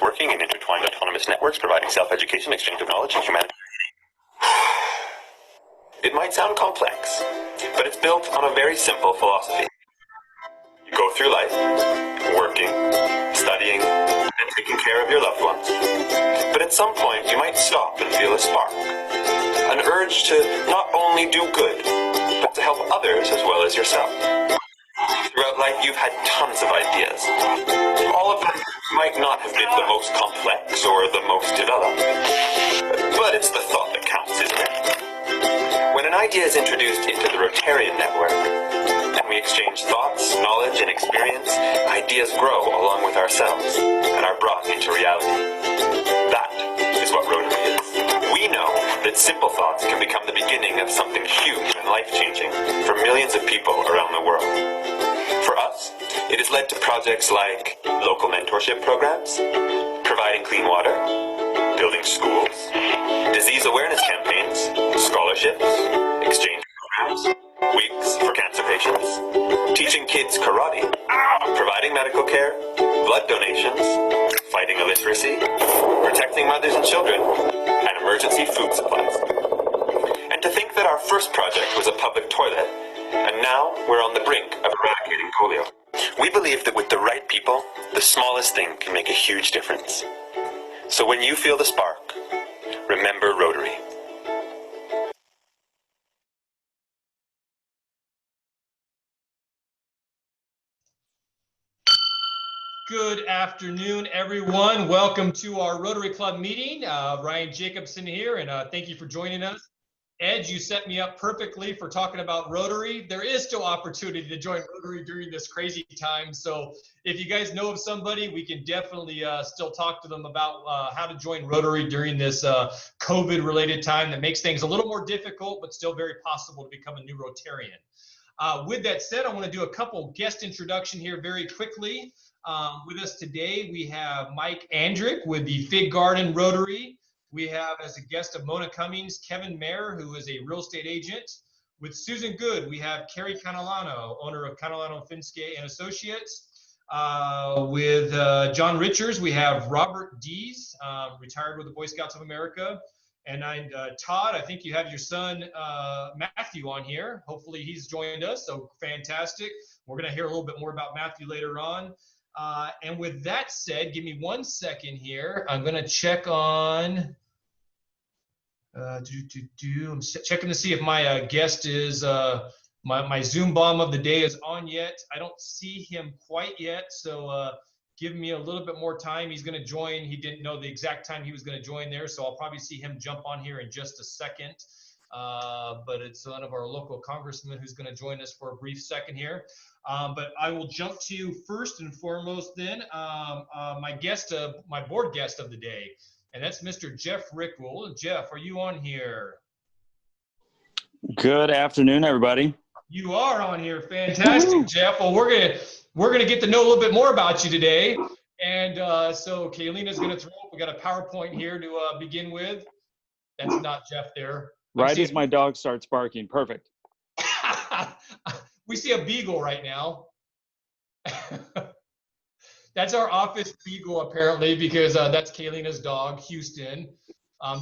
working in intertwined autonomous networks, providing self-education, exchange of knowledge, and humanity. It might sound complex, but it's built on a very simple philosophy. You go through life, working, studying, and taking care of your loved ones. But at some point, you might stop and feel a spark. An urge to not only do good, but to help others as well as yourself. Throughout life, you've had tons of ideas. All of them might not have been the most complex or the most developed. But it's the thought that counts, isn't it? When an idea is introduced into the Rotarian network, and we exchange thoughts, knowledge, and experience, ideas grow along with ourselves and are brought into reality. That is what Rotary is. We know that simple thoughts can become the beginning of something huge and life-changing for millions of people around the world. For us, it has led to projects like local mentorship programs, providing clean water, building schools, disease awareness campaigns, scholarships, exchange programs, weeks for cancer patients, teaching kids karate, providing medical care, blood donations, fighting illiteracy, protecting mothers and children, and emergency food supplies. And to think that our first project was a public toilet, and now we're on the brink of eradicating polio. We believe that with the right people, the smallest thing can make a huge difference. So when you feel the spark, remember Rotary. Good afternoon, everyone. Welcome to our Rotary Club meeting. Ryan Jacobson here, and thank you for joining us. Ed, you set me up perfectly for talking about Rotary. There is still opportunity to join Rotary during this crazy time. So if you guys know of somebody, we can definitely still talk to them about how to join Rotary during this COVID-related time that makes things a little more difficult, but still very possible to become a new Rotarian. With that said, I want to do a couple guest introduction here very quickly. With us today, we have Mike Andrick with the Fig Garden Rotary. We have as a guest of Mona Cummings, Kevin Mayer, who is a real estate agent. With Susan Good, we have Carrie Canalano, owner of Canalano Finske and Associates. With John Richards, we have Robert Dees, retired with the Boy Scouts of America. And Todd, I think you have your son, Matthew, on here. Hopefully he's joined us, so fantastic. We're gonna hear a little bit more about Matthew later on. And with that said, give me 1 second here. I'm gonna check on, I'm checking to see if my guest is, my Zoom bomb of the day is on yet. I don't see him quite yet, so give me a little bit more time. He's gonna join. He didn't know the exact time he was gonna join there, so I'll probably see him jump on here in just a second. But it's one of our local congressmen who's gonna join us for a brief second here. But I will jump to you first and foremost then, my guest, my board guest of the day, and that's Mr. Jeff Rickwell. Jeff, are you on here? Good afternoon, everybody. You are on here. Fantastic, Jeff. Well, we're gonna get to know a little bit more about you today. And so Kaylina's gonna throw up. We got a PowerPoint here to begin with. That's not Jeff there. Right as my dog starts barking. Perfect. We see a beagle right now. That's our office beagle, apparently, because that's Kaylina's dog, Houston.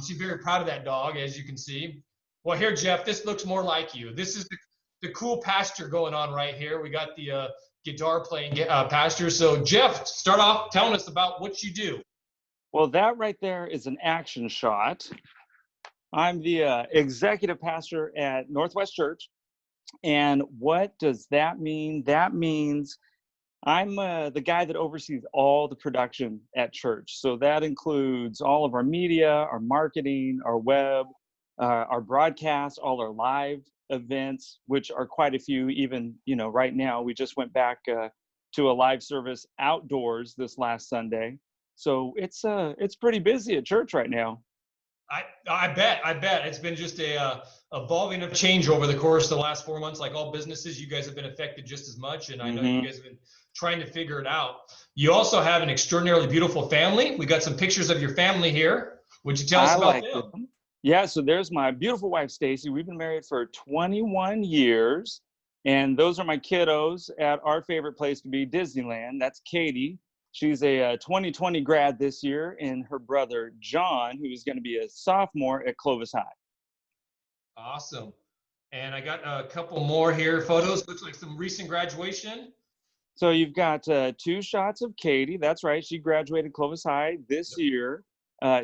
She's very proud of that dog, as you can see. Well, here, Jeff, this looks more like you. This is the cool pasture going on right here. We got the guitar playing pasture. So, Jeff, start off telling us about what you do. Well, that right there is an action shot. I'm the executive pastor at Northwest Church. And what does that mean? That means I'm the guy that oversees all the production at church. So that includes all of our media, our marketing, our web, our broadcast, all our live events, which are quite a few. Even, you know, right now, we just went back to a live service outdoors this last Sunday. So it's pretty busy at church right now. I bet it's been just a evolving of change over the course of the last 4 months. Like all businesses, you guys have been affected just as much, and I know you guys have been trying to figure it out. You also have an extraordinarily beautiful family. We got some pictures of your family here. Would you tell us about them? Yeah, so there's my beautiful wife, Stacy. We've been married for 21 years, and those are my kiddos at our favorite place to be, Disneyland. That's Katie, She's a 2020 grad this year, and her brother, John, who is going to be a sophomore at Clovis High. Awesome. And I got a couple more here photos. Looks like some recent graduation. So you've got 2 shots of Katie. That's right. She graduated Clovis High this year.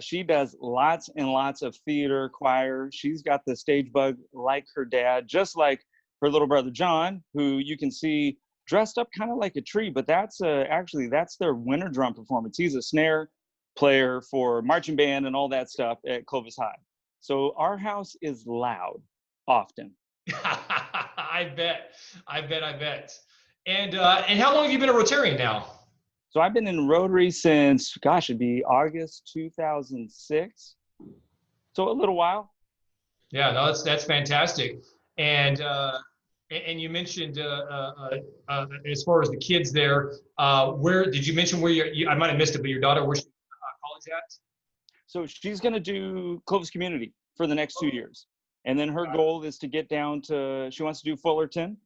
She does lots and lots of theater, choir. She's got the stage bug like her dad, just like her little brother, John, who you can see dressed up kind of like a tree, but that's actually, that's their winter drum performance. He's a snare player for marching band and all that stuff at Clovis High. So our house is loud often. I bet. And how long have you been a Rotarian now? So I've been in Rotary since, gosh, it'd be August 2006. So a little while. Yeah, no, that's fantastic. And you mentioned as far as the kids there, where did you mention where I might have missed it, but your daughter, where's she college at? So she's going to do Clovis Community for the next 2 years. And then her goal is to get down to, she wants to do Fullerton.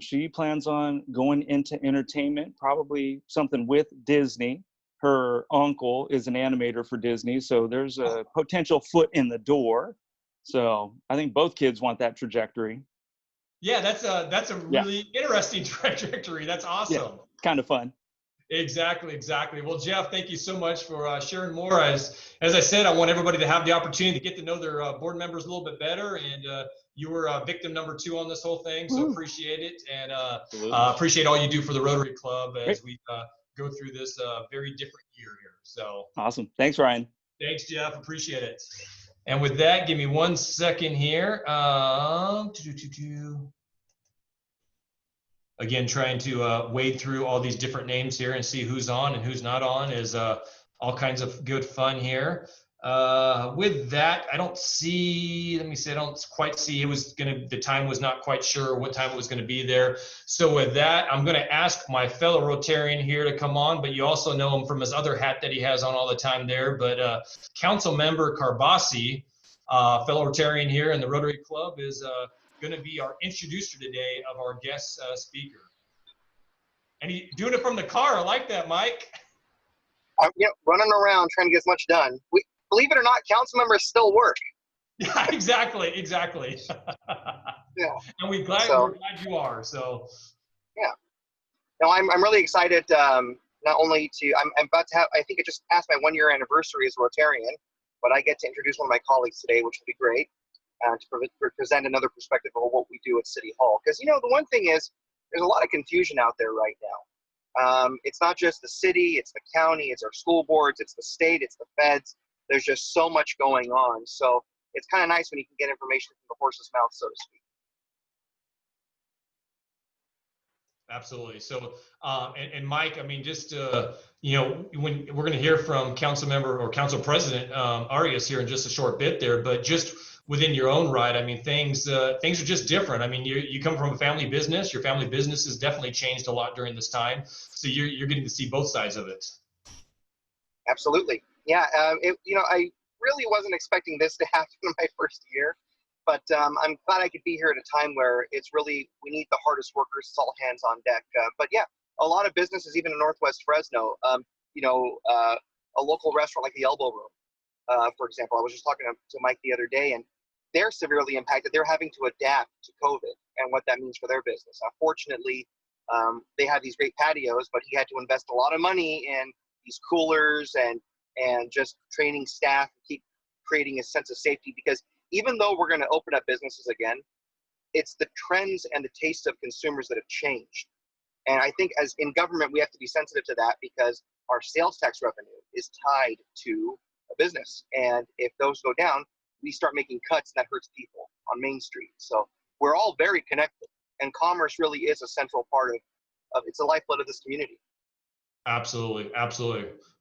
She plans on going into entertainment, probably something with Disney. Her uncle is an animator for Disney, so there's a potential foot in the door. So I think both kids want that trajectory. Yeah, that's a really interesting trajectory. That's awesome. Yeah, kind of fun. Exactly. Well, Jeff, thank you so much for sharing more. As I said, I want everybody to have the opportunity to get to know their board members a little bit better. And you were victim number 2 on this whole thing, so appreciate it, and appreciate all you do for the Rotary Club as we go through this very different year here. So awesome. Thanks, Ryan. Thanks, Jeff. Appreciate it. And with that, give me 1 second here. Again, trying to wade through all these different names here and see who's on and who's not on is all kinds of good fun here. With that, I don't see, let me see, I don't quite see, the time was not quite sure what time it was going to be there. So with that, I'm going to ask my fellow Rotarian here to come on, but you also know him from his other hat that he has on all the time there. But Councilmember Carbasi, fellow Rotarian here in the Rotary Club, is going to be our introducer today of our guest speaker. And he's doing it from the car. I like that, Mike. I'm running around trying to get as much done. Believe it or not, council members still work. Yeah, exactly. Yeah. And we're glad you are. So. Yeah. No, I'm really excited. Not only I'm about to have, I think I just passed my 1-year anniversary as a Rotarian, but I get to introduce one of my colleagues today, which will be great. To present another perspective of what we do at City Hall. Because, the one thing is, there's a lot of confusion out there right now. It's not just the city, it's the county, it's our school boards, it's the state, it's the feds. There's just so much going on. So it's kind of nice when you can get information from the horse's mouth, so to speak. Absolutely. So, and Mike, I mean, just, when we're going to hear from Councilmember or Council President Arias here in just a short bit there, but just within your own right, I mean, things are just different. I mean, you come from a family business. Your family business has definitely changed a lot during this time. So you're getting to see both sides of it. Absolutely. Yeah. I really wasn't expecting this to happen in my first year, but I'm glad I could be here at a time where it's really, we need the hardest workers. It's all hands on deck. But yeah, a lot of businesses, even in Northwest Fresno, a local restaurant like the Elbow Room, for example, I was just talking to Mike the other day, and they're severely impacted. They're having to adapt to COVID and what that means for their business. Fortunately, they have these great patios, but he had to invest a lot of money in these coolers and just training staff and keep creating a sense of safety, because even though we're going to open up businesses again, it's the trends and the tastes of consumers that have changed. And I think as in government, we have to be sensitive to that, because our sales tax revenue is tied to a business. And if those go down, we start making cuts, and that hurts people on Main Street. So we're all very connected, and commerce really is a central part of it's the lifeblood of this community. Absolutely.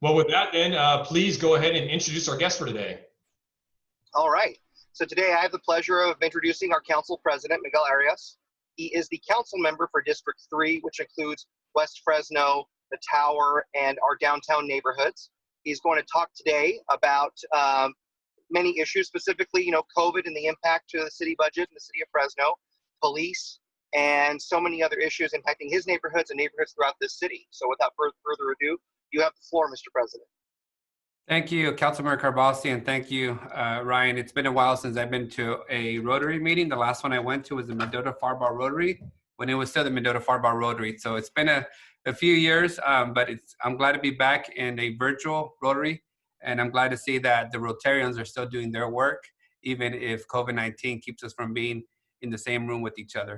Well, with that then, please go ahead and introduce our guest for today. All right. So today I have the pleasure of introducing our council president, Miguel Arias. He is the council member for District 3, which includes West Fresno, the Tower, and our downtown neighborhoods. He's going to talk today about many issues, specifically, COVID and the impact to the city budget in the city of Fresno, police, and so many other issues impacting his neighborhoods and neighborhoods throughout this city. So without further ado, You have the floor, Mr. President. Thank you, Councilmember Carbasi, and thank you, Ryan. It's been a while since I've been to a Rotary meeting. The last one I went to was the Mendota Farbach Rotary, when it was still the Mendota Farbach Rotary. So it's been a few years, but I'm glad to be back in a virtual Rotary, and I'm glad to see that the Rotarians are still doing their work, even if COVID-19 keeps us from being in the same room with each other.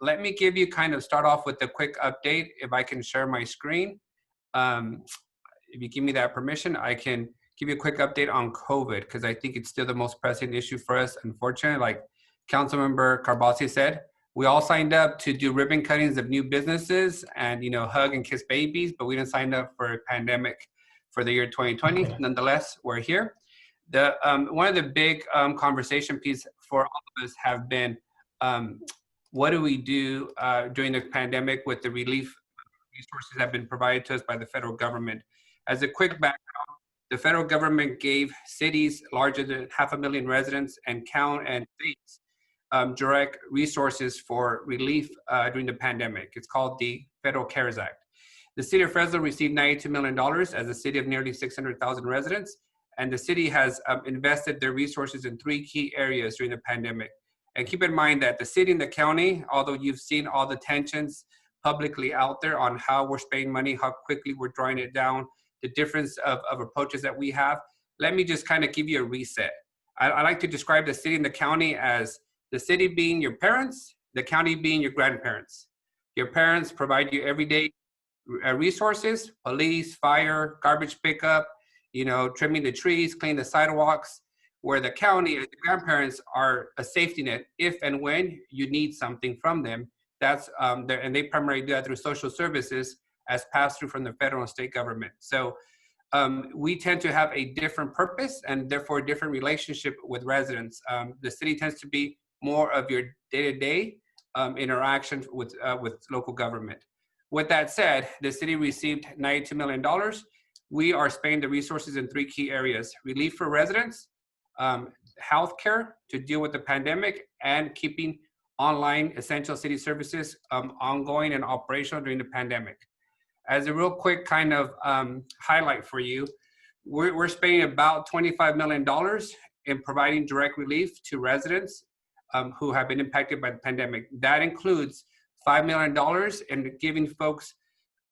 Let me give you start off with a quick update, if I can share my screen. If you give me that permission, I can give you a quick update on COVID, because I think it's still the most pressing issue for us. Unfortunately, like Councilmember Carbasi said, we all signed up to do ribbon cuttings of new businesses and, hug and kiss babies, but we didn't sign up for a pandemic for the year 2020. Nonetheless, we're here. One of the big conversation pieces for all of us have been, what do we do during the pandemic with the relief resources that have been provided to us by the federal government? As a quick background, the federal government gave cities larger than 500,000 residents and states direct resources for relief during the pandemic. It's called the Federal CARES Act. The city of Fresno received $92 million as a city of nearly 600,000 residents, and the city has invested their resources in 3 key areas during the pandemic. And keep in mind that the city and the county, although you've seen all the tensions publicly out there on how we're spending money, how quickly we're drawing it down, the difference of approaches that we have, let me just give you a reset. I like to describe the city and the county as the city being your parents, the county being your grandparents. Your parents provide you everyday resources, police, fire, garbage pickup, trimming the trees, cleaning the sidewalks, where the county and the grandparents are a safety net if and when you need something from them. That's and they primarily do that through social services as passed through from the federal and state government. So we tend to have a different purpose and therefore a different relationship with residents. The city tends to be more of your day-to-day interaction with local government. With that said, the city received $92 million. We are spending the resources in 3 key areas: relief for residents, healthcare to deal with the pandemic, and keeping online essential city services ongoing and operational during the pandemic. As a real quick highlight for you, we're spending about $25 million in providing direct relief to residents who have been impacted by the pandemic. That includes $5 million in giving folks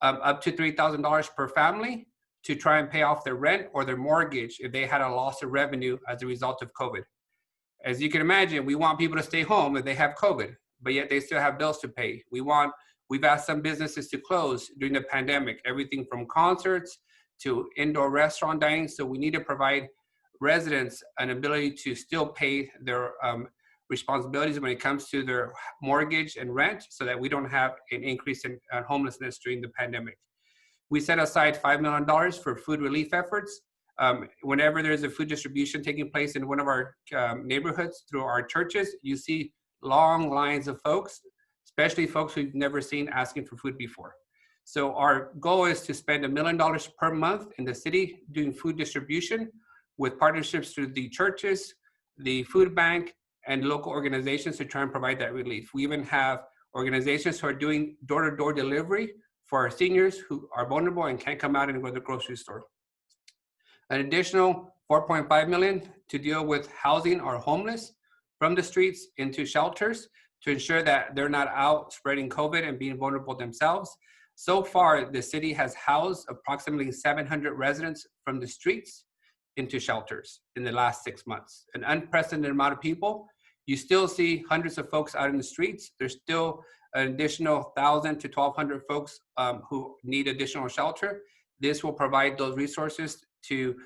up to $3,000 per family to try and pay off their rent or their mortgage if they had a loss of revenue as a result of COVID. As you can imagine, we want people to stay home if they have COVID, but yet they still have bills to pay. We've asked some businesses to close during the pandemic, everything from concerts to indoor restaurant dining. So we need to provide residents an ability to still pay their responsibilities when it comes to their mortgage and rent, so that we don't have an increase in homelessness during the pandemic. We set aside $5 million for food relief efforts. Whenever there's a food distribution taking place in one of our neighborhoods through our churches, you see long lines of folks, especially folks we've never seen asking for food before. So our goal is to spend $1 million per month in the city doing food distribution with partnerships through the churches, the food bank, and local organizations to try and provide that relief. We even have organizations who are doing door-to-door delivery for our seniors who are vulnerable and can't come out and go to the grocery store. An additional $4.5 million to deal with housing our homeless from the streets into shelters to ensure that they're not out spreading COVID and being vulnerable themselves. So far, the city has housed approximately 700 residents from the streets into shelters in the last 6 months. An unprecedented amount of people. You still see hundreds of folks out in the streets. There's still an additional 1,000 to 1,200 folks who need additional shelter. This will provide those resources to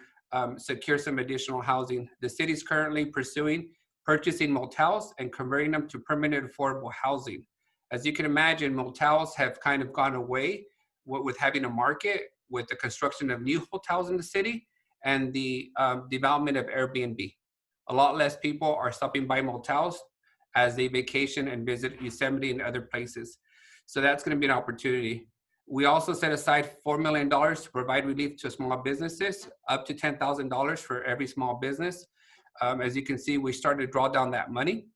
secure some additional housing. The city is currently purchasing motels and converting them to permanent affordable housing. As you can imagine, motels have kind of gone away with having a market with the construction of new hotels in the city and the development of Airbnb. A lot less people are stopping by motels as they vacation and visit Yosemite and other places. So that's going to be an opportunity. We also set aside $4 million to provide relief to small businesses, up to $10,000 for every small business. As you can see, we started to draw down that money.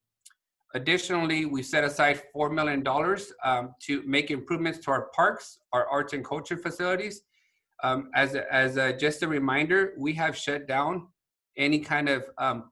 Additionally, we set aside $4 million to make improvements to our parks, our arts and culture facilities. Just a reminder, we have shut down any kind of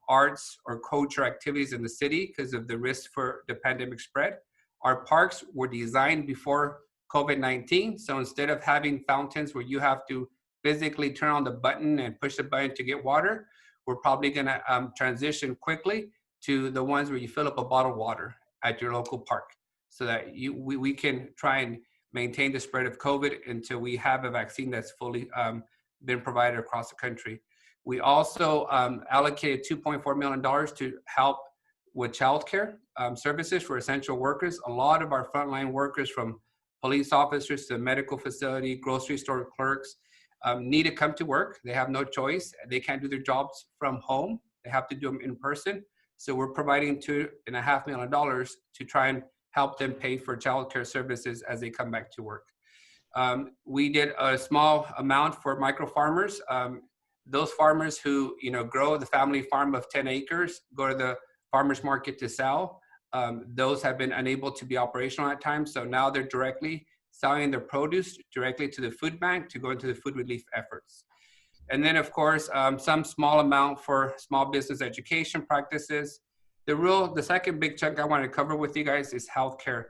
arts or culture activities in the city because of the risk for the pandemic spread. Our parks were designed before COVID-19. So instead of having fountains where you have to physically turn on the button and push the button to get water, we're probably gonna transition quickly to the ones where you fill up a bottle of water at your local park so that we can try and maintain the spread of COVID until we have a vaccine that's fully been provided across the country. We also allocated $2.4 million to help with childcare services for essential workers. A lot of our frontline workers, from police officers to medical facility, grocery store clerks, need to come to work. They have no choice. They can't do their jobs from home. They have to do them in person. So we're providing $2.5 million to try and help them pay for childcare services as they come back to work. We did a small amount for micro farmers. Those farmers who grow the family farm of 10 acres, go to the farmers market to sell. Those have been unable to be operational at times. So now they're directly selling their produce directly to the food bank to go into the food relief efforts. And then of course, some small amount for small business education practices. The second big chunk I want to cover with you guys is healthcare.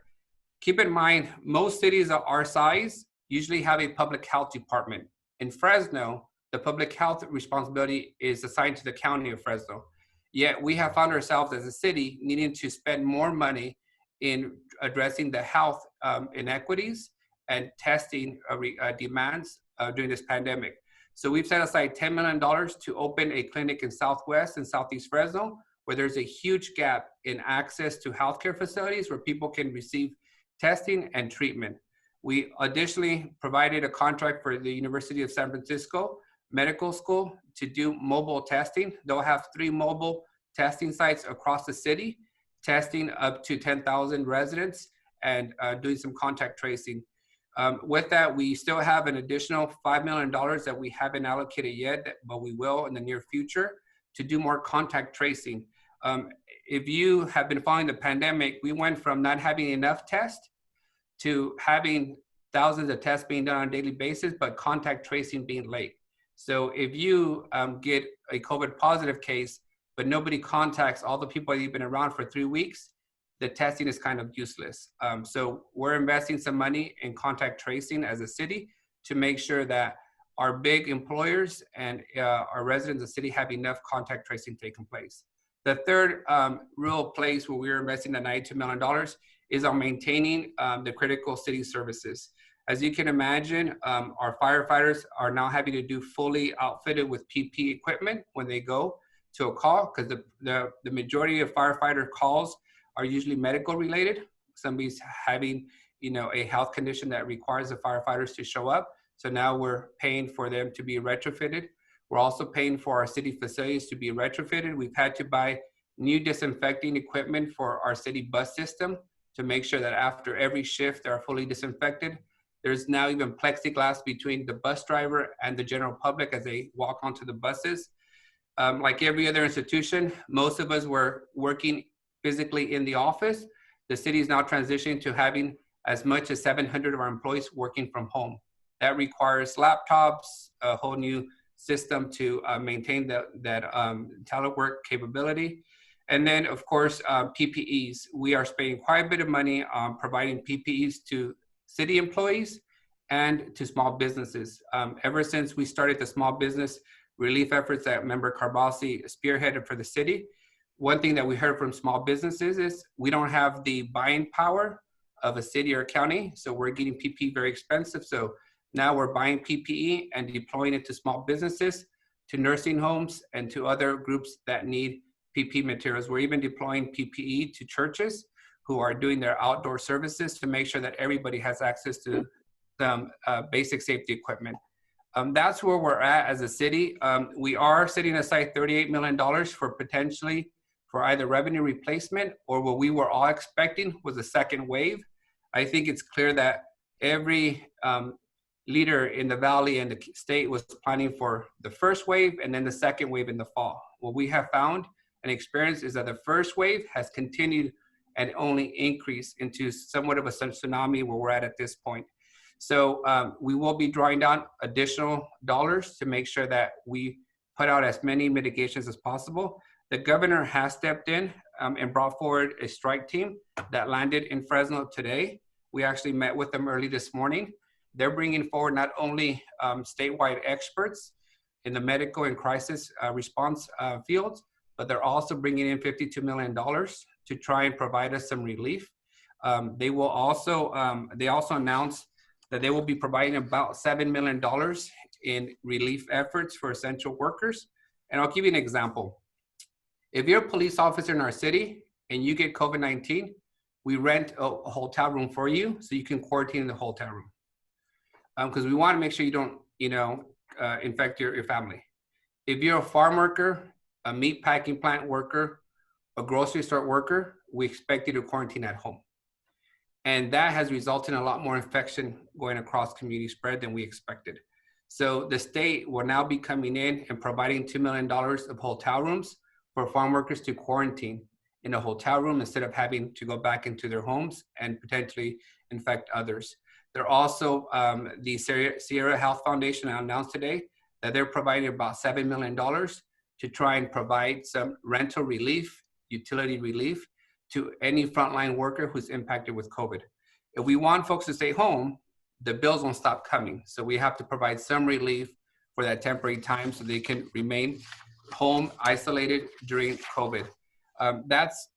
Keep in mind, most cities of our size usually have a public health department. In Fresno, the public health responsibility is assigned to the county of Fresno. Yet we have found ourselves as a city needing to spend more money in addressing the health inequities and testing demands during this pandemic. So we've set aside $10 million to open a clinic in Southwest and Southeast Fresno, where there's a huge gap in access to healthcare facilities where people can receive testing and treatment. We additionally provided a contract for the University of San Francisco Medical School to do mobile testing. They'll have 3 mobile testing sites across the city, testing up to 10,000 residents and doing some contact tracing. With that, we still have an additional $5 million that we haven't allocated yet, but we will in the near future to do more contact tracing. If you have been following the pandemic, we went from not having enough tests to having thousands of tests being done on a daily basis, but contact tracing being late. So if you get a COVID positive case, but nobody contacts all the people that you've been around for 3 weeks, the testing is kind of useless. So we're investing some money in contact tracing as a city to make sure that our big employers and our residents of the city have enough contact tracing taking place. The third real place where we're investing the $92 million is on maintaining the critical city services. As you can imagine, our firefighters are now having to do fully outfitted with PPE equipment when they go to a call, because the majority of firefighter calls are usually medical related. Somebody's having a health condition that requires the firefighters to show up. So now we're paying for them to be retrofitted. We're also paying for our city facilities to be retrofitted. We've had to buy new disinfecting equipment for our city bus system to make sure that after every shift they're fully disinfected. There's now even plexiglass between the bus driver and the general public as they walk onto the buses. Like every other institution, most of us were working physically in the office. The city is now transitioning to having as much as 700 of our employees working from home. That requires laptops, a whole new system to maintain that telework capability. And then of course, PPEs. We are spending quite a bit of money on providing PPEs to city employees and to small businesses. Ever since we started the small business relief efforts that Member Carbasi spearheaded for the city, one thing that we heard from small businesses is we don't have the buying power of a city or a county, so we're getting PPE very expensive. So now we're buying PPE and deploying it to small businesses, to nursing homes, and to other groups that need PPE materials. We're even deploying PPE to churches who are doing their outdoor services to make sure that everybody has access to some basic safety equipment. That's where we're at as a city. We are setting aside $38 million for potentially for either revenue replacement or what we were all expecting was a second wave. I think it's clear that every leader in the valley and the state was planning for the first wave and then the second wave in the fall. What we have found and experienced is that the first wave has continued and only increased into somewhat of a tsunami where we're at this point. So we will be drawing down additional dollars to make sure that we put out as many mitigations as possible. The governor has stepped in and brought forward a strike team that landed in Fresno today. We actually met with them early this morning. They're bringing forward not only statewide experts in the medical and crisis response fields, but they're also bringing in $52 million to try and provide us some relief. They also announced that they will be providing about $7 million in relief efforts for essential workers. And I'll give you an example. If you're a police officer in our city and you get COVID-19, we rent a hotel room for you so you can quarantine in the hotel room. Because we want to make sure you don't, infect your family. If you're a farm worker, a meat packing plant worker, a grocery store worker, we expect you to quarantine at home. And that has resulted in a lot more infection going across community spread than we expected. So the state will now be coming in and providing $2 million of hotel rooms for farm workers to quarantine in a hotel room instead of having to go back into their homes and potentially infect others. They're also, the Sierra Health Foundation announced today that they're providing about $7 million to try and provide some rental relief, utility relief to any frontline worker who's impacted with COVID. If we want folks to stay home, the bills won't stop coming. So we have to provide some relief for that temporary time so they can remain home isolated during COVID. That's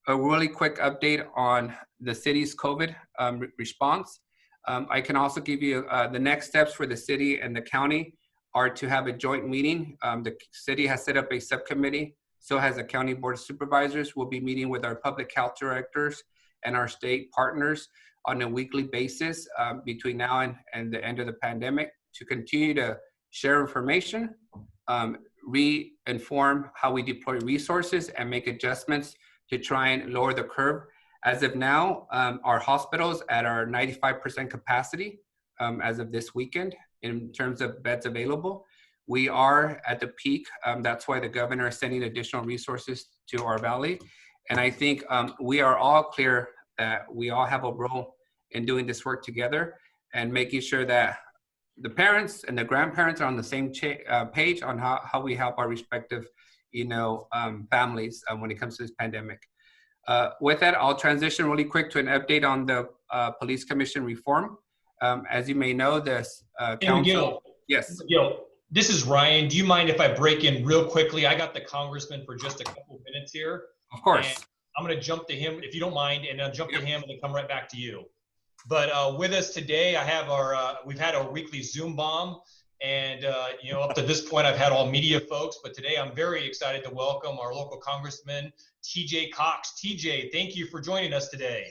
a really quick update on the city's COVID response. I can also give you the next steps for the city and the county are to have a joint meeting. The city has set up a subcommittee, so has the county board of supervisors. We'll be meeting with our public health directors and our state partners on a weekly basis between now and the end of the pandemic to continue to share information, re-inform how we deploy resources and make adjustments to try and lower the curve. As of now, our hospitals at our 95% capacity as of this weekend in terms of beds available. We are at the peak. That's why the governor is sending additional resources to our valley. And I think we are all clear that we all have a role in doing this work together and making sure that the parents and the grandparents are on the same page on how we help our respective, families when it comes to this pandemic. With that, I'll transition really quick to an update on the police commission reform. As you may know, this council. Miguel, yes. Miguel, this is Ryan. Do you mind if I break in real quickly? I got the congressman for just a couple minutes here. Of course. And I'm going to jump to him, if you don't mind, and I'll jump to him and then come right back to you. But with us today, I have we've had our weekly Zoom bomb. And, up to this point, I've had all media folks. But today, I'm very excited to welcome our local congressman, TJ Cox. TJ, thank you for joining us today.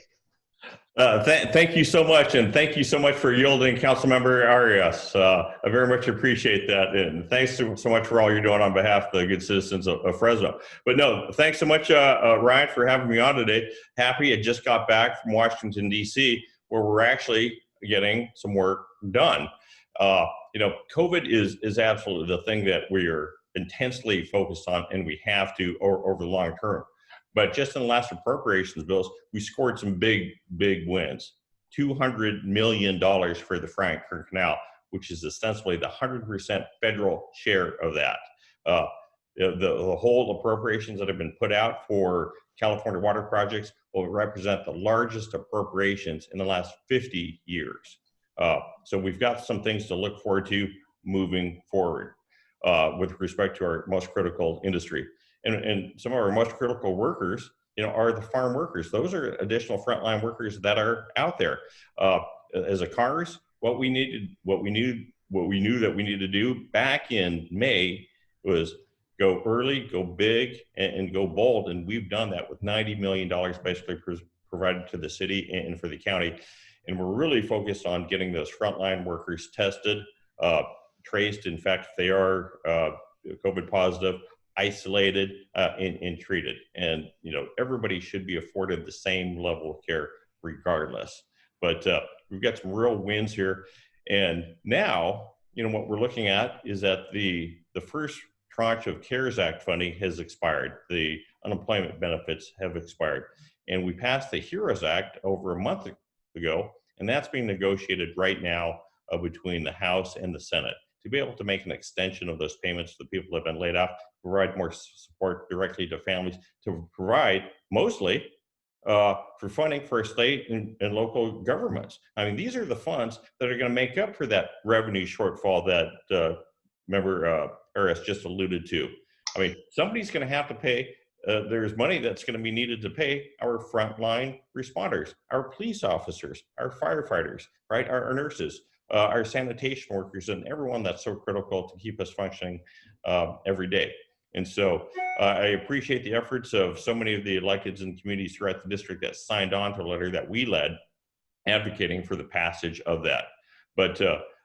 Thank you so much, and thank you so much for yielding, Councilmember Arias. I very much appreciate that, and thanks so much for all you're doing on behalf of the good citizens of Fresno. But no, thanks so much, Ryan, for having me on today. Happy I just got back from Washington, D.C., where we're actually getting some work done. COVID is absolutely the thing that we are intensely focused on, and we have to over the long term. But just in the last appropriations bills, we scored some big wins. $200 million for the Frank Kern Canal, which is ostensibly the 100% federal share of that. The whole appropriations that have been put out for California water projects will represent the largest appropriations in the last 50 years. So we've got some things to look forward to moving forward with respect to our most critical industry. And some of our most critical workers, are the farm workers. Those are additional frontline workers that are out there. As a Congress, what we knew that we needed to do back in May was go early, go big, and go bold. And we've done that with $90 million basically provided to the city and for the county. And we're really focused on getting those frontline workers tested, traced. In fact, if they are COVID positive, isolated and treated. And everybody should be afforded the same level of care regardless. But we've got some real wins here. And now, what we're looking at is that the first tranche of CARES Act funding has expired. The unemployment benefits have expired. And we passed the HEROES Act over a month ago. And that's being negotiated right now between the House and the Senate to be able to make an extension of those payments to the people that have been laid off, provide more support directly to families, to provide mostly for funding for state and local governments. I mean, these are the funds that are going to make up for that revenue shortfall that Member Arias just alluded to. I mean, somebody's going to have to pay. There's money that's going to be needed to pay our frontline responders, our police officers, our firefighters, right, our nurses, our sanitation workers, and everyone that's so critical to keep us functioning every day. And so I appreciate the efforts of so many of the electeds and communities throughout the district that signed on to a letter that we led advocating for the passage of that. But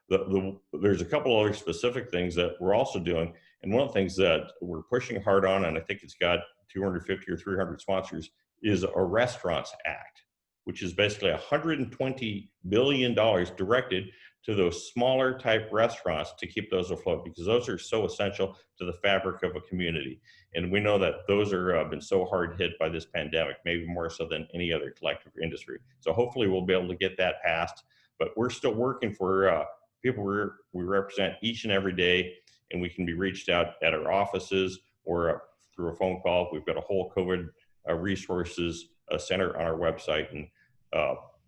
there's a couple other specific things that we're also doing. And one of the things that we're pushing hard on, and I think it's got 250 or 300 sponsors, is a Restaurants Act, which is basically $120 billion directed to those smaller type restaurants to keep those afloat, because those are so essential to the fabric of a community. And we know that those are been so hard hit by this pandemic, maybe more so than any other collective industry. So hopefully we'll be able to get that passed, but we're still working for people we represent each and every day, and we can be reached out at our offices or through a phone call. We've got a whole COVID resources center on our website, and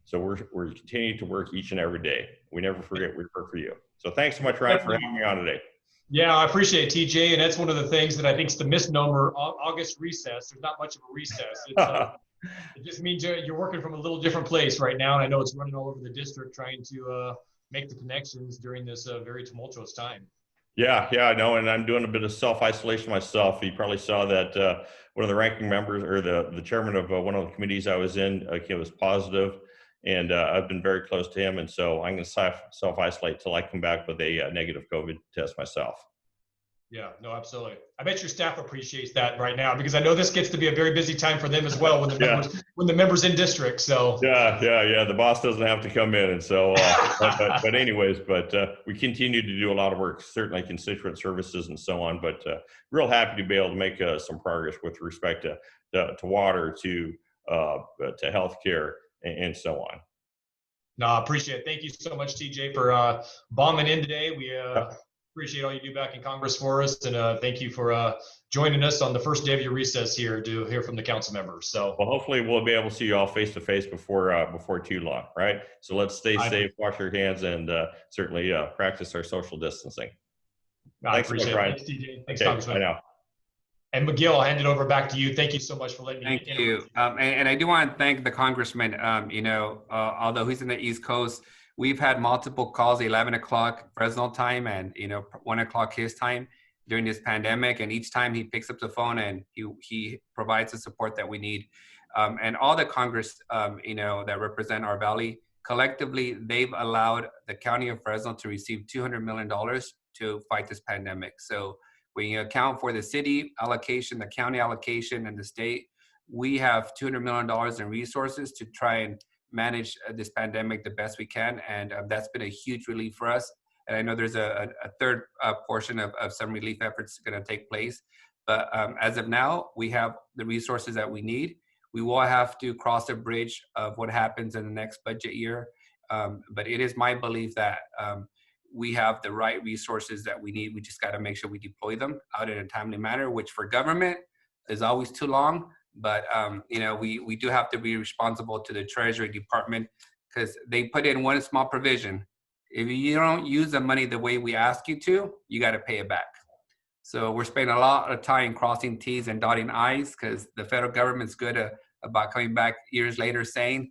so we're continuing to work each and every day. We never forget we work for you. So thanks so much, Ryan, for having me on today. Yeah, I appreciate it, TJ, and that's one of the things that I think is the misnomer. August recess. There's not much of a recess. It just means you're working from a little different place right now, and I know it's running all over the district trying to make the connections during this very tumultuous time. Yeah, I know, and I'm doing a bit of self-isolation myself. You probably saw that one of the ranking members, or the chairman of one of the committees I was in, was positive, and I've been very close to him, and so I'm going to self-isolate till I come back with a negative COVID test myself. Yeah, no, absolutely. I bet your staff appreciates that right now, because I know this gets to be a very busy time for them as well when the members in district. So yeah. The boss doesn't have to come in, and so but anyways, we continue to do a lot of work, certainly constituent services and so on. But real happy to be able to make some progress with respect to water, to healthcare, and so on. No, I appreciate it. Thank you so much, TJ, for bombing in today. We appreciate all you do back in Congress for us, and thank you for joining us on the first day of your recess here to hear from the council members. So, well, hopefully we'll be able to see you all face to face before too long, right? So let's stay safe, wash your hands, and certainly practice our social distancing. I appreciate it. Thanks, TJ. Thanks, Congressman. I know. And Miguel, I'll hand it over back to you. Thank you so much for letting me. Thank you. And I do want to thank the congressman. Although he's in the East Coast, we've had multiple calls, 11 o'clock Fresno time and 1 o'clock his time during this pandemic. And each time he picks up the phone and he provides the support that we need. And all the Congress, that represent our valley, collectively, they've allowed the county of Fresno to receive $200 million to fight this pandemic. So when you account for the city allocation, the county allocation, and the state, we have $200 million in resources to try and manage this pandemic the best we can. And that's been a huge relief for us. And I know there's a third portion of some relief efforts going to take place. But as of now, we have the resources that we need. We will have to cross a bridge of what happens in the next budget year. But it is my belief that we have the right resources that we need. We just got to make sure we deploy them out in a timely manner, which for government is always too long. But, we do have to be responsible to the Treasury Department, because they put in one small provision. If you don't use the money the way we ask you to, you got to pay it back. So we're spending a lot of time crossing T's and dotting I's, because the federal government's good about coming back years later saying,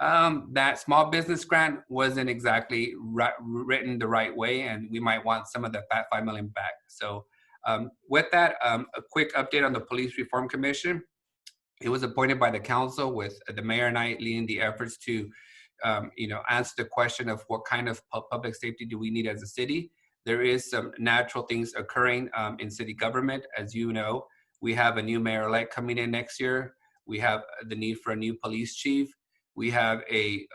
that small business grant wasn't exactly written the right way, and we might want some of the fat $5 million back. So with that, a quick update on the Police Reform Commission. It was appointed by the council, with the mayor and I leading the efforts to, answer the question of what kind of public safety do we need as a city. There is some natural things occurring in city government. As you know, we have a new mayor-elect coming in next year. We have the need for a new police chief. We have a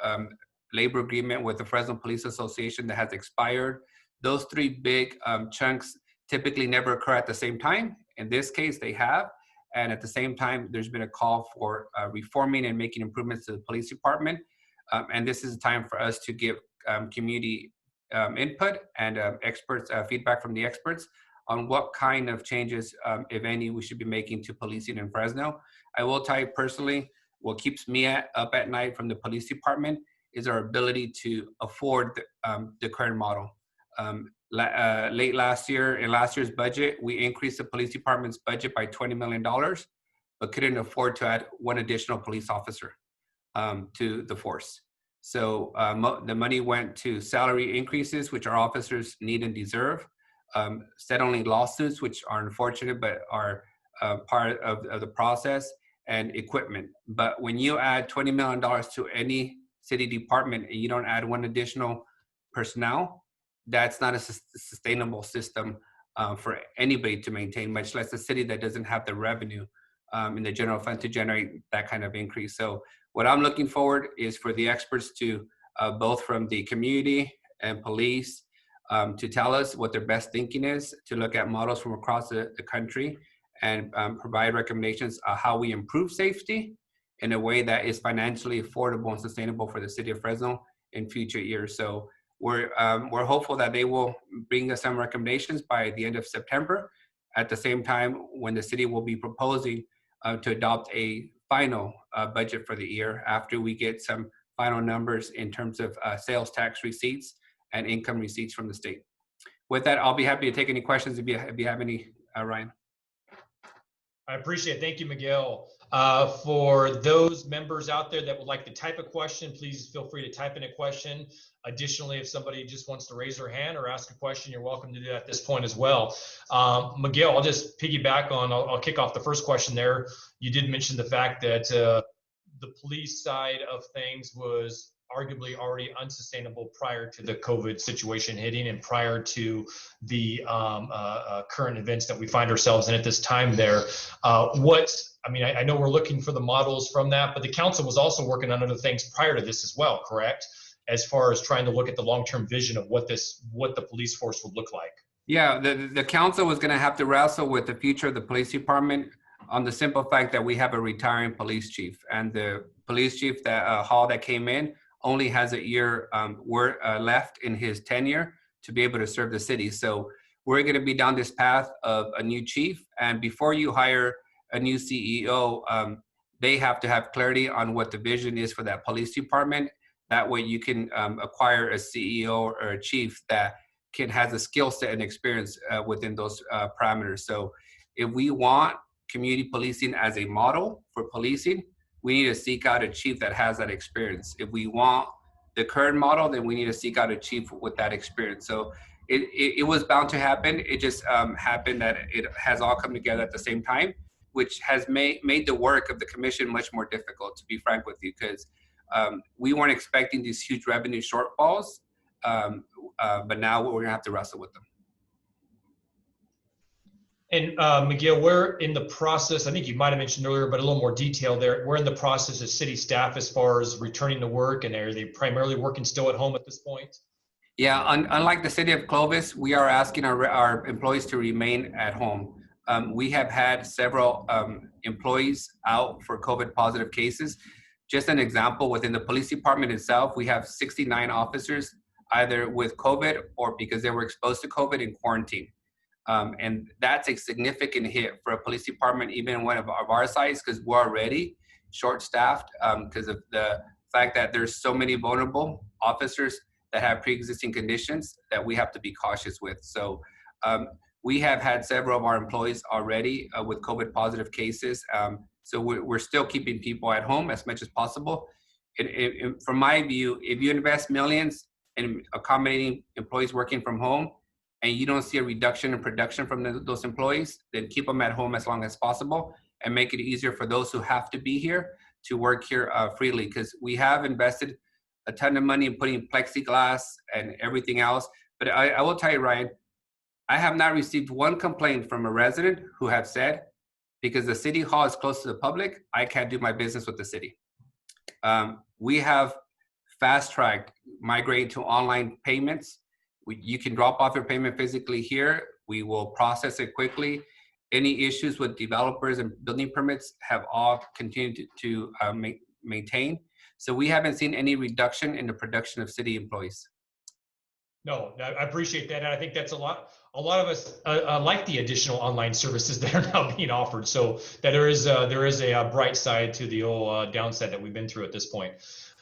labor agreement with the Fresno Police Association that has expired. Those three big chunks typically never occur at the same time. In this case, they have. And at the same time, there's been a call for reforming and making improvements to the police department. And this is a time for us to give community input and experts feedback from the experts on what kind of changes, if any, we should be making to policing in Fresno. I will tell you personally, what keeps me up at night from the police department is our ability to afford the current model. Late last year, in last year's budget, we increased the police department's budget by $20 million, but couldn't afford to add one additional police officer to the force. So the money went to salary increases, which our officers need and deserve, settling lawsuits, which are unfortunate, but are part of the process, and equipment. But when you add $20 million to any city department and you don't add one additional personnel, that's not a sustainable system for anybody to maintain, much less a city that doesn't have the revenue in the general fund to generate that kind of increase. So what I'm looking forward is for the experts to, both from the community and police, to tell us what their best thinking is, to look at models from across the country and provide recommendations on how we improve safety in a way that is financially affordable and sustainable for the city of Fresno in future years. So we're hopeful that they will bring us some recommendations by the end of September. At the same time, when the city will be proposing to adopt a final budget for the year after we get some final numbers in terms of sales tax receipts and income receipts from the state. With that, I'll be happy to take any questions if you have any, Ryan. I appreciate it. Thank you, Miguel. For those members out there that would like to type a question, please feel free to type in a question. Additionally, if somebody just wants to raise their hand or ask a question, you're welcome to do that at this point as well. Miguel, I'll just piggyback on, I'll kick off the first question there. You did mention the fact that the police side of things was arguably already unsustainable prior to the COVID situation hitting and prior to the current events that we find ourselves in at this time there. I know we're looking for the models from that, but the council was also working on other things prior to this as well, correct? As far as trying to look at the long-term vision of what the police force would look like. Yeah, the council was going to have to wrestle with the future of the police department on the simple fact that we have a retiring police chief, and the police chief that came in only has a year left in his tenure to be able to serve the city. So we're going to be down this path of a new chief, and before you hire a new CEO, they have to have clarity on what the vision is for that police department. That way you can acquire a CEO or a chief that has a skill set and experience within those parameters. So if we want community policing as a model for policing, we need to seek out a chief that has that experience. If we want the current model, then we need to seek out a chief with that experience. So it was bound to happen. It just happened that it has all come together at the same time, which has made the work of the commission much more difficult, to be frank with you, because we weren't expecting these huge revenue shortfalls, but now we're gonna have to wrestle with them. And Miguel, we're in the process, I think you might have mentioned earlier, but a little more detail there. We're in the process of city staff as far as returning to work, and are they primarily working still at home at this point? Yeah, unlike the city of Clovis, we are asking our employees to remain at home. We have had several employees out for COVID positive cases. Just an example, within the police department itself, we have 69 officers either with COVID or because they were exposed to COVID in quarantine. And that's a significant hit for a police department, even one of our size, because we're already short-staffed because of the fact that there's so many vulnerable officers that have pre-existing conditions that we have to be cautious with. So we have had several of our employees already with COVID positive cases. So we're still keeping people at home as much as possible. From my view, if you invest millions in accommodating employees working from home, and you don't see a reduction in production from those employees, then keep them at home as long as possible and make it easier for those who have to be here to work here freely. Because we have invested a ton of money in putting plexiglass and everything else. But I will tell you, Ryan, I have not received one complaint from a resident who have said, because the city hall is close to the public, I can't do my business with the city. We have fast-tracked migrating to online payments. You can drop off your payment physically here. We will process it quickly. Any issues with developers and building permits have all continued to maintain. So we haven't seen any reduction in the production of city employees. No, I appreciate that. And I think that's a lot of us like the additional online services that are now being offered. So that there is a bright side to the old downside that we've been through at this point.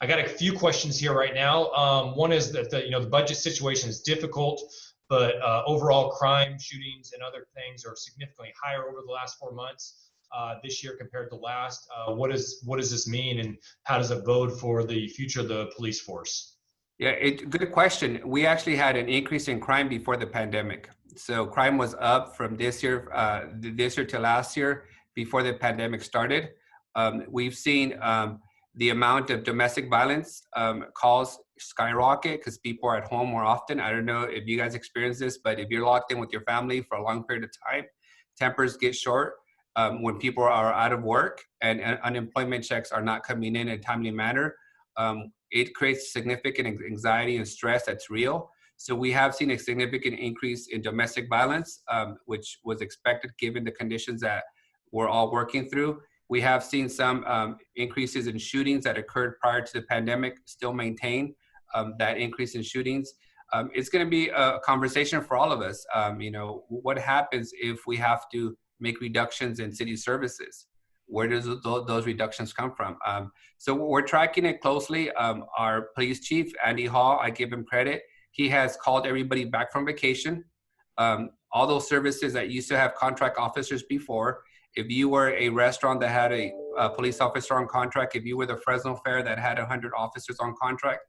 I got a few questions here right now. One is that the budget situation is difficult, but overall crime, shootings, and other things are significantly higher over the last 4 months this year compared to last. What does this mean, and how does it bode for the future of the police force? Yeah, good question. We actually had an increase in crime before the pandemic. So crime was up from this year to last year before the pandemic started. We've seen the amount of domestic violence calls skyrocket because people are at home more often. I don't know if you guys experience this, but if you're locked in with your family for a long period of time, tempers get short. When people are out of work and unemployment checks are not coming in a timely manner, it creates significant anxiety and stress that's real. So we have seen a significant increase in domestic violence, which was expected given the conditions that we're all working through. We have seen some increases in shootings that occurred prior to the pandemic, still maintain that increase in shootings. It's going to be a conversation for all of us. What happens if we have to make reductions in city services? Where does those reductions come from? So we're tracking it closely. Our police chief, Andy Hall, I give him credit. He has called everybody back from vacation. All those services that used to have contract officers before, if you were a restaurant that had a police officer on contract, if you were the Fresno Fair that had 100 officers on contract,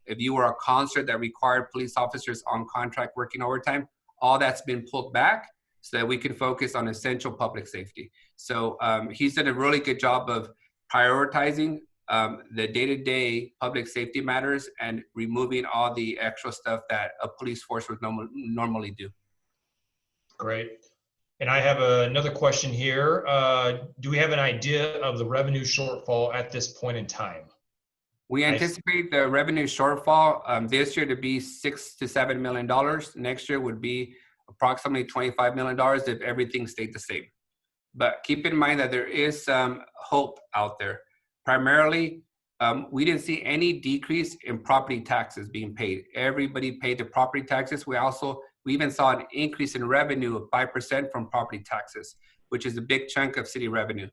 if you were a concert that required police officers on contract working overtime, all that's been pulled back so that we can focus on essential public safety. So he's done a really good job of prioritizing the day-to-day public safety matters and removing all the extra stuff that a police force would normally do. Great. And I have another question here. Do we have an idea of the revenue shortfall at this point in time? We anticipate the revenue shortfall this year to be $6 to $7 million. Next year would be approximately $25 million if everything stayed the same. But keep in mind that there is some hope out there. Primarily, we didn't see any decrease in property taxes being paid. Everybody paid the property taxes. We even saw an increase in revenue of 5% from property taxes, which is a big chunk of city revenue.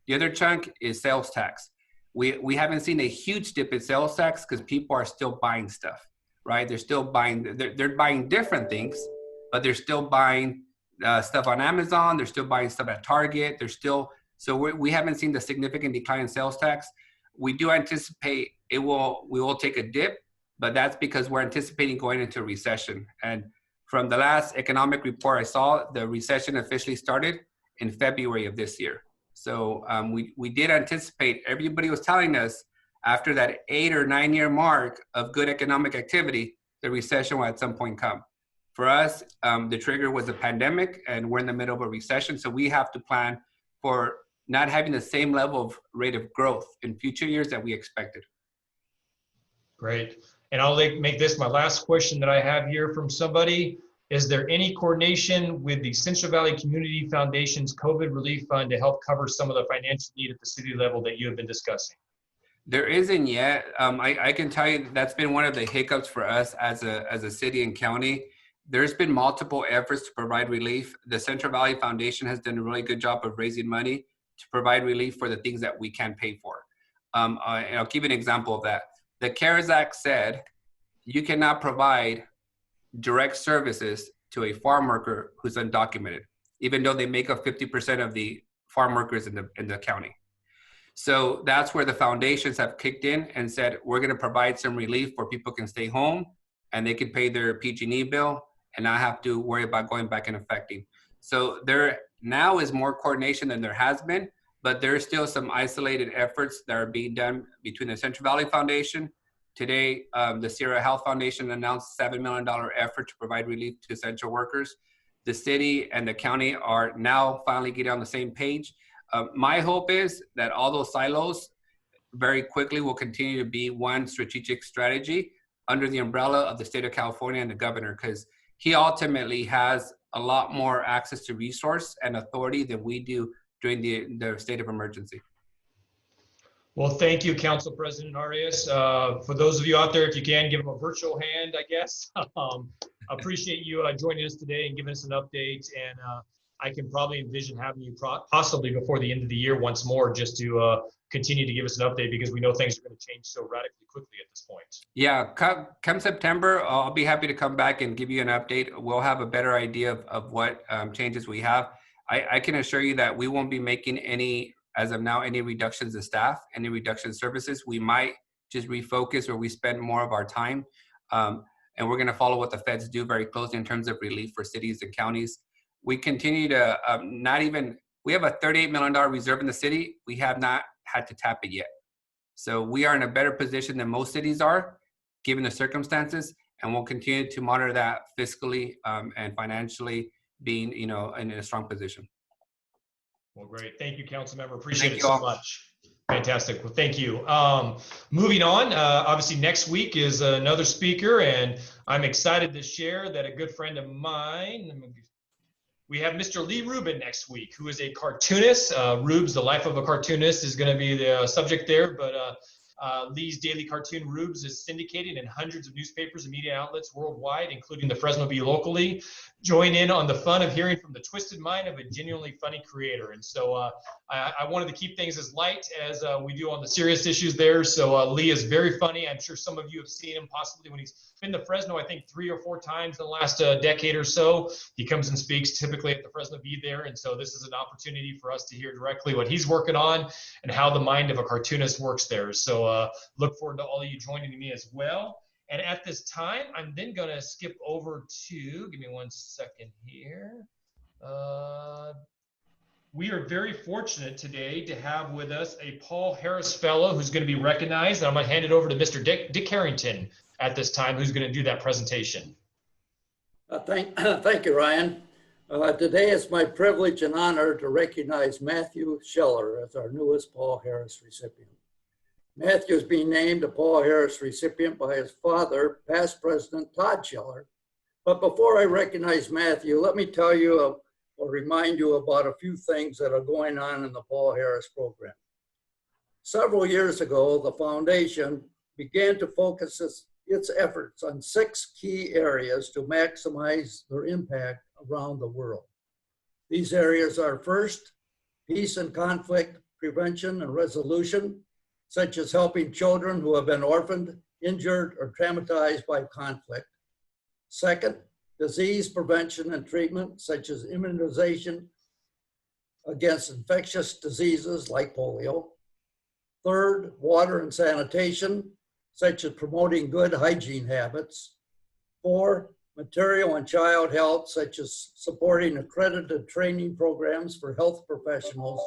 The other chunk is sales tax. We haven't seen a huge dip in sales tax because people are still buying stuff, right? They're still buying, they're buying different things, but they're still buying stuff on Amazon. They're still buying stuff at Target. So we haven't seen the significant decline in sales tax. We do anticipate we will take a dip, but that's because we're anticipating going into a recession. And from the last economic report I saw, the recession officially started in February of this year. So we did anticipate, everybody was telling us after that 8 or 9 year mark of good economic activity, the recession will at some point come. For us, the trigger was a pandemic and we're in the middle of a recession. So we have to plan for not having the same level of rate of growth in future years that we expected. Great. And I'll make this my last question that I have here from somebody. Is there any coordination with the Central Valley Community Foundation's COVID Relief Fund to help cover some of the financial need at the city level that you have been discussing? There isn't yet. I can tell you that's been one of the hiccups for us as a city and county. There's been multiple efforts to provide relief. The Central Valley Foundation has done a really good job of raising money to provide relief for the things that we can't pay for. And I'll give you an example of that. The CARES Act said you cannot provide direct services to a farm worker who's undocumented, even though they make up 50% of the farm workers in the county. So that's where the foundations have kicked in and said, we're going to provide some relief where people can stay home and they can pay their PG&E bill and not have to worry about going back and affecting. So there now is more coordination than there has been, but there are still some isolated efforts that are being done between the Central Valley Foundation. Today, the Sierra Health Foundation announced a $7 million effort to provide relief to essential workers. The city and the county are now finally getting on the same page. My hope is that all those silos very quickly will continue to be one strategic strategy under the umbrella of the state of California and the governor, because he ultimately has a lot more access to resource and authority than we do during the state of emergency. Well, thank you, Council President Arias. For those of you out there, if you can, give him a virtual hand, I guess. Appreciate you joining us today and giving us an update. And I can probably envision having you possibly before the end of the year once more, just to continue to give us an update, because we know things are going to change so radically quickly at this point. Yeah, come September, I'll be happy to come back and give you an update. We'll have a better idea of what changes we have. I can assure you that we won't be making any, as of now, any reductions in staff, any reduction in services. We might just refocus where we spend more of our time. And we're going to follow what the feds do very closely in terms of relief for cities and counties. We continue to we have a $38 million reserve in the city. We have not had to tap it yet. So we are in a better position than most cities are, given the circumstances, and we'll continue to monitor that fiscally and financially, being in a strong position. Well, great. Thank you, Councilmember. Appreciate it so all. much. Fantastic. Well, thank you. Moving on, obviously next week is another speaker, and I'm excited to share that a good friend of mine, we have Mr. Lee Rubin next week, who is a cartoonist. Rubes, the life of a cartoonist, is going to be the subject there, but Lee's Daily Cartoon Rubes is syndicated in hundreds of newspapers and media outlets worldwide, including the Fresno Bee locally. Join in on the fun of hearing from the twisted mind of a genuinely funny creator. And so I wanted to keep things as light as we do on the serious issues there. So Lee is very funny. I'm sure some of you have seen him possibly when he's been to Fresno, I think 3 or 4 times in the last decade or so. He comes and speaks typically at the Fresno Bee there. And so this is an opportunity for us to hear directly what he's working on and how the mind of a cartoonist works there. So look forward to all of you joining me as well. And at this time, I'm then going to skip over to, give me one second here. We are very fortunate today to have with us a Paul Harris Fellow who's going to be recognized. And I'm going to hand it over to Mr. Dick Harrington at this time, who's going to do that presentation. Thank you, Ryan. Today it's my privilege and honor to recognize Matthew Scheller as our newest Paul Harris recipient. Matthew is being named a Paul Harris recipient by his father, past President Todd Scheller. But before I recognize Matthew, let me tell you or remind you about a few things that are going on in the Paul Harris program. Several years ago, the foundation began to focus its efforts on 6 key areas to maximize their impact around the world. These areas are: first, peace and conflict prevention and resolution, such as helping children who have been orphaned, injured, or traumatized by conflict. Second, disease prevention and treatment, such as immunization against infectious diseases like polio. Third, water and sanitation, such as promoting good hygiene habits. 4, material and child health, such as supporting accredited training programs for health professionals.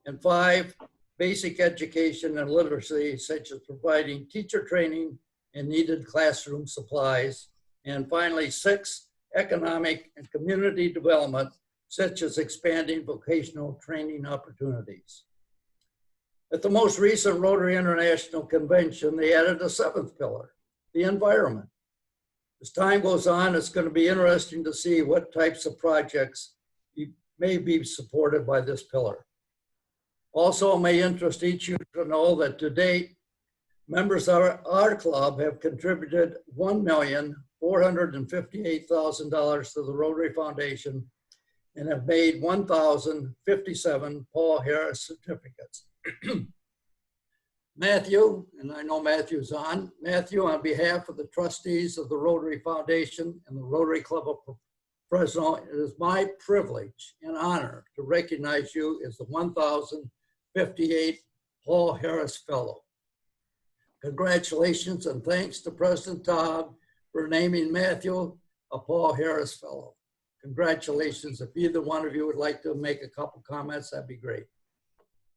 And 5, basic education and literacy, such as providing teacher training and needed classroom supplies. And finally, 6, economic and community development, such as expanding vocational training opportunities. At the most recent Rotary International Convention, they added a 7th pillar, the environment. As time goes on, it's going to be interesting to see what types of projects may be supported by this pillar. Also, it may interest each of you to know that to date, members of our club have contributed $1,458,000 to the Rotary Foundation and have made 1,057 Paul Harris certificates. Matthew, and I know Matthew's on, Matthew, on behalf of the trustees of the Rotary Foundation and the Rotary Club of Fresno, it is my privilege and honor to recognize you as the 1,058 Paul Harris Fellow. Congratulations and thanks to President Todd for naming Matthew a Paul Harris Fellow. Congratulations. If either one of you would like to make a couple comments, that'd be great.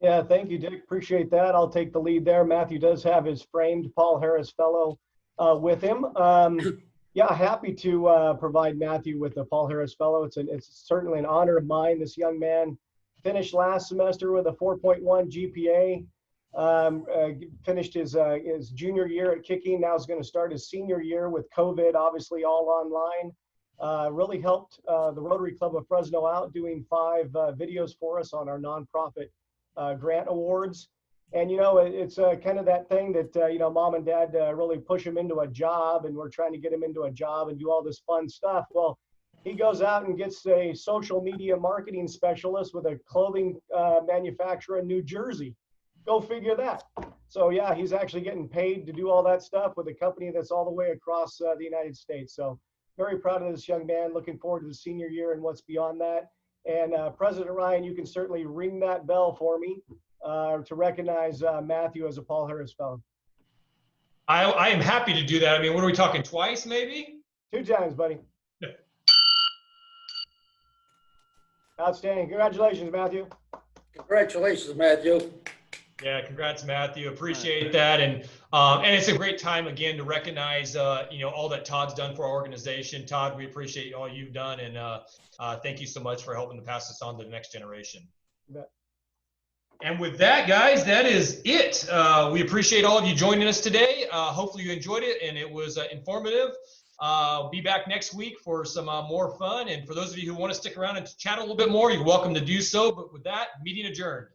Yeah, thank you, Dick. Appreciate that. I'll take the lead there. Matthew does have his framed Paul Harris Fellow with him. Yeah, happy to provide Matthew with the Paul Harris Fellow. It's certainly an honor of mine. This young man finished last semester with a 4.1 GPA, finished his junior year at kicking. Now he's going to start his senior year with COVID, obviously all online. Really helped the Rotary Club of Fresno out, doing 5 videos for us on our nonprofit grant awards. And, it's kind of that thing that, mom and dad really push him into a job, and we're trying to get him into a job and do all this fun stuff. Well, he goes out and gets a social media marketing specialist with a clothing manufacturer in New Jersey. Go figure that. So yeah, he's actually getting paid to do all that stuff with a company that's all the way across the United States. So very proud of this young man. Looking forward to the senior year and what's beyond that. And President Ryan, you can certainly ring that bell for me to recognize Matthew as a Paul Harris Fellow. I am happy to do that. I mean, what are we talking, twice maybe? 2 times, buddy. Outstanding. Congratulations, Matthew. Congratulations, Matthew. Yeah, congrats, Matthew. Appreciate that. And it's a great time again to recognize all that Todd's done for our organization. Todd, we appreciate all you've done, and thank you so much for helping to pass this on to the next generation. You bet. And with that, guys, that is it. We appreciate all of you joining us today. Hopefully you enjoyed it and it was informative. Be back next week for some more fun. And for those of you who want to stick around and chat a little bit more, you're welcome to do so. But with that, meeting adjourned.